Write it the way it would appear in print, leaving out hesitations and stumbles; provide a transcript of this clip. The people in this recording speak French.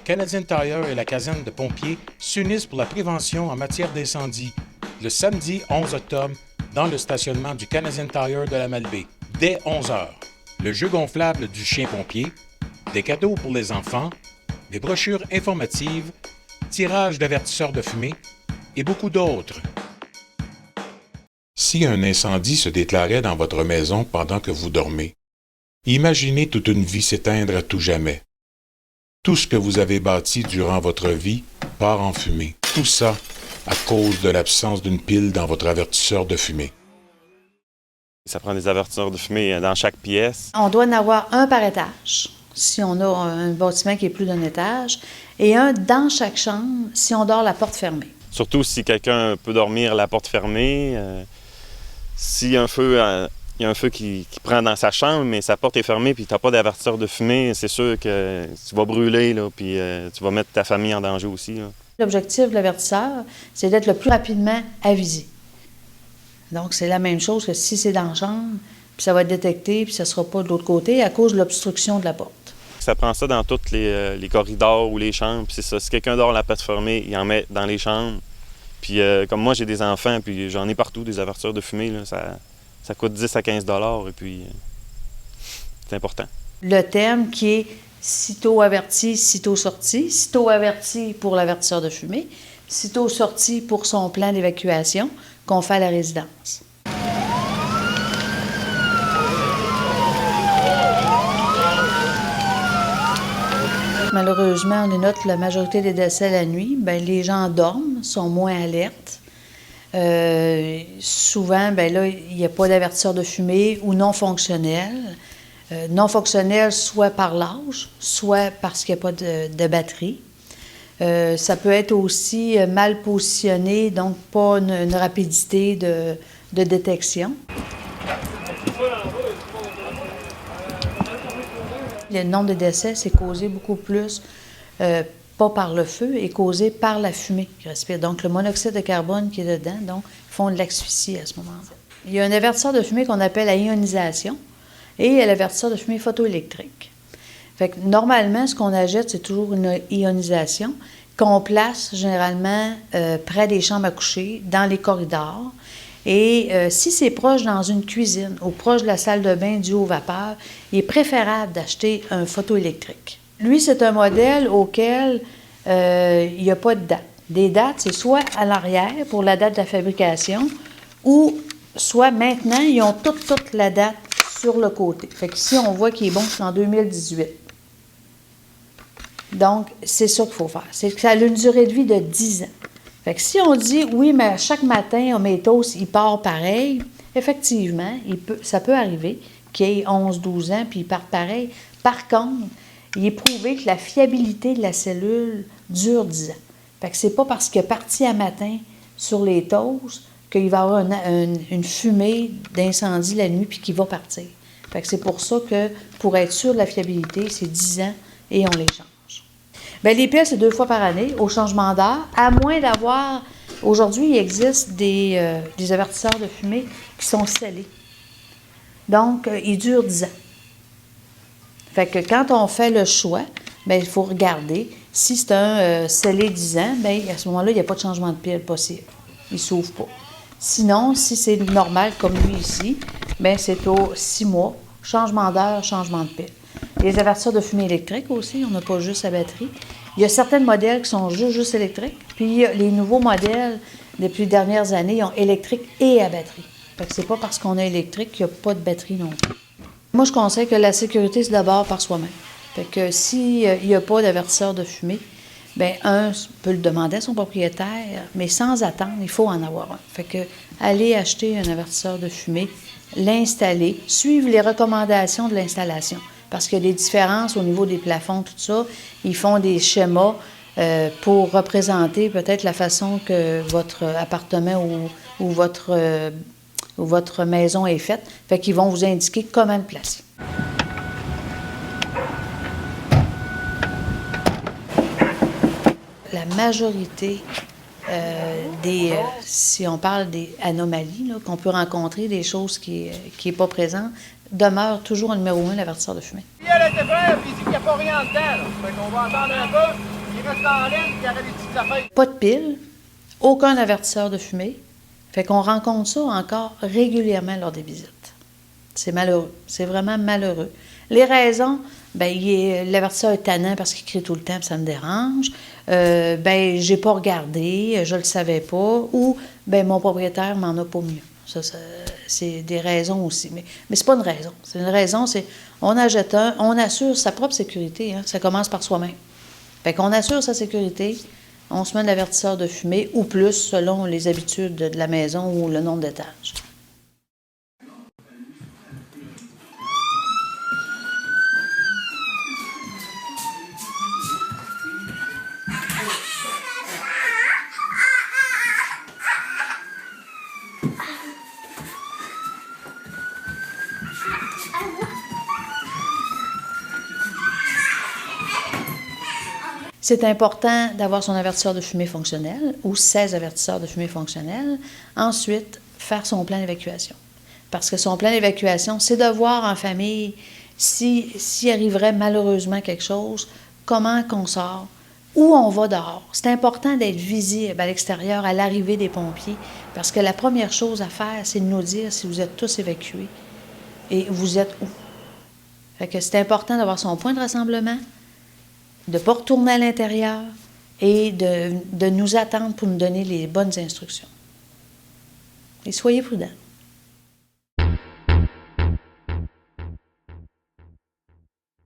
Canadian Tire et la caserne de pompiers s'unissent pour la prévention en matière d'incendie le samedi 11 octobre dans le stationnement du Canadian Tire de la Malbaie, dès 11 heures. Le jeu gonflable du chien pompier, des cadeaux pour les enfants, des brochures informatives, tirage d'avertisseurs de fumée et beaucoup d'autres. Si un incendie se déclarait dans votre maison pendant que vous dormez, imaginez toute une vie s'éteindre à tout jamais. Tout ce que vous avez bâti durant votre vie part en fumée. Tout ça à cause de l'absence d'une pile dans votre avertisseur de fumée. Ça prend des avertisseurs de fumée dans chaque pièce. On doit en avoir un par étage, si on a un bâtiment qui est plus d'un étage, et un dans chaque chambre, si on dort la porte fermée. Surtout si quelqu'un peut dormir la porte fermée. S'il y a un feu, il y a un feu qui prend dans sa chambre, mais sa porte est fermée puis tu n'as pas d'avertisseur de fumée, c'est sûr que tu vas brûler, là, puis tu vas mettre ta famille en danger aussi, là. L'objectif de l'avertisseur, c'est d'être le plus rapidement avisé. Donc, c'est la même chose que si c'est dans la chambre, puis ça va être détecté, puis ça ne sera pas de l'autre côté à cause de l'obstruction de la porte. Ça prend ça dans tous les corridors ou les chambres, puis c'est ça. Si quelqu'un dort la porte fermée, il en met dans les chambres. Puis comme moi, j'ai des enfants, puis j'en ai partout, des avertisseurs de fumée, là, ça coûte 10 à 15 $, et puis c'est important. Le thème qui est sitôt averti, sitôt sorti. Sitôt averti pour l'avertisseur de fumée, sitôt sorti pour son plan d'évacuation qu'on fait à la résidence. Malheureusement, on note la majorité des décès la nuit. Bien, les gens dorment, sont moins alertes. Souvent, bien là, il n'y a pas d'avertisseur de fumée ou non fonctionnel. Non fonctionnel soit par l'âge, soit parce qu'il n'y a pas de batterie. Ça peut être aussi mal positionné, donc pas une rapidité de détection. Le nombre de décès, c'est causé beaucoup plus, pas par le feu, est causé par la fumée qui respire. Donc, le monoxyde de carbone qui est dedans, donc, ils font de l'asphyxie à ce moment-là. Il y a un avertisseur de fumée qu'on appelle la ionisation et l'avertisseur de fumée photoélectrique. Fait que, normalement, ce qu'on achète, c'est toujours une ionisation qu'on place généralement près des chambres à coucher, dans les corridors. Et si c'est proche dans une cuisine ou proche de la salle de bain due aux vapeurs, il est préférable d'acheter un photoélectrique. Lui, c'est un modèle auquel il n'y a pas de date. Des dates, c'est soit à l'arrière pour la date de la fabrication ou soit maintenant, ils ont toute la date sur le côté. Fait que ici, on voit qu'il est bon jusqu'en 2018. Donc, c'est ça qu'il faut faire. C'est que ça a une durée de vie de 10 ans. Fait que si on dit, oui, mais chaque matin, mes toasts, il part pareil, effectivement, ça peut arriver qu'il ait 11-12 ans puis il parte pareil. Par contre, il est prouvé que la fiabilité de la cellule dure 10 ans. Fait que c'est pas parce qu'il est parti à matin sur les toasts qu'il va avoir une fumée d'incendie la nuit puis qu'il va partir. Fait que c'est pour ça que, pour être sûr de la fiabilité, c'est 10 ans et on les change. Bien, les piles, c'est 2 fois par année, au changement d'heure, à moins d'avoir... Aujourd'hui, il existe des avertisseurs de fumée qui sont scellés. Donc, ils durent 10 ans. Fait que quand on fait le choix, bien, il faut regarder. Si c'est un scellé 10 ans, bien, à ce moment-là, il n'y a pas de changement de pile possible. Il ne s'ouvre pas. Sinon, si c'est normal, comme lui ici, bien, c'est aux 6 mois, changement d'heure, changement de pile. Les avertisseurs de fumée électrique aussi, on n'a pas juste la batterie. Il y a certains modèles qui sont juste électriques, puis les nouveaux modèles, depuis les dernières années, ils ont électrique et à batterie. Fait que c'est pas parce qu'on a électrique qu'il n'y a pas de batterie non plus. Moi, je conseille que la sécurité, c'est d'abord par soi-même. Fait que s'il n'y a pas d'avertisseur de fumée, bien, peut le demander à son propriétaire, mais sans attendre, il faut en avoir un. Fait que aller acheter un avertisseur de fumée, l'installer, suivre les recommandations de l'installation. Parce qu'il y a des différences au niveau des plafonds, tout ça. Ils font des schémas pour représenter peut-être la façon que votre appartement ou votre maison est faite. Fait qu'ils vont vous indiquer comment le placer. La majorité si on parle des anomalies qu'on peut rencontrer, des choses qui n'est pas présentes, demeure toujours au numéro 1, l'avertisseur de fumée. Il a l'étayeur, puis il dit qu'il n'y a pas rien dedans. Là. Fait qu'on va attendre un peu, il reste en ligne, puis il y aurait des petites affaires. Pas de pile, aucun avertisseur de fumée. Fait qu'on rencontre ça encore régulièrement lors des visites. C'est malheureux. C'est vraiment malheureux. Les raisons, l'avertisseur est tannant parce qu'il crie tout le temps et ça me dérange. J'ai pas regardé, je le savais pas. Ou, mon propriétaire m'en a pas mieux. Ça, c'est des raisons aussi. Mais c'est pas une raison. C'est une raison, c'est on assure sa propre sécurité. Hein. Ça commence par soi-même. Fait qu'on assure sa sécurité, on se met de l'avertisseur de fumée ou plus selon les habitudes de la maison ou le nombre d'étages. C'est important d'avoir son avertisseur de fumée fonctionnel ou ses avertisseurs de fumée fonctionnels. Ensuite, faire son plan d'évacuation. Parce que son plan d'évacuation, c'est de voir en famille s'il arriverait malheureusement quelque chose, comment qu'on sort, où on va dehors. C'est important d'être visible à l'extérieur à l'arrivée des pompiers parce que la première chose à faire, c'est de nous dire si vous êtes tous évacués et vous êtes où. Fait que c'est important d'avoir son point de rassemblement, de ne pas retourner à l'intérieur et de nous attendre pour nous donner les bonnes instructions. Et soyez prudents.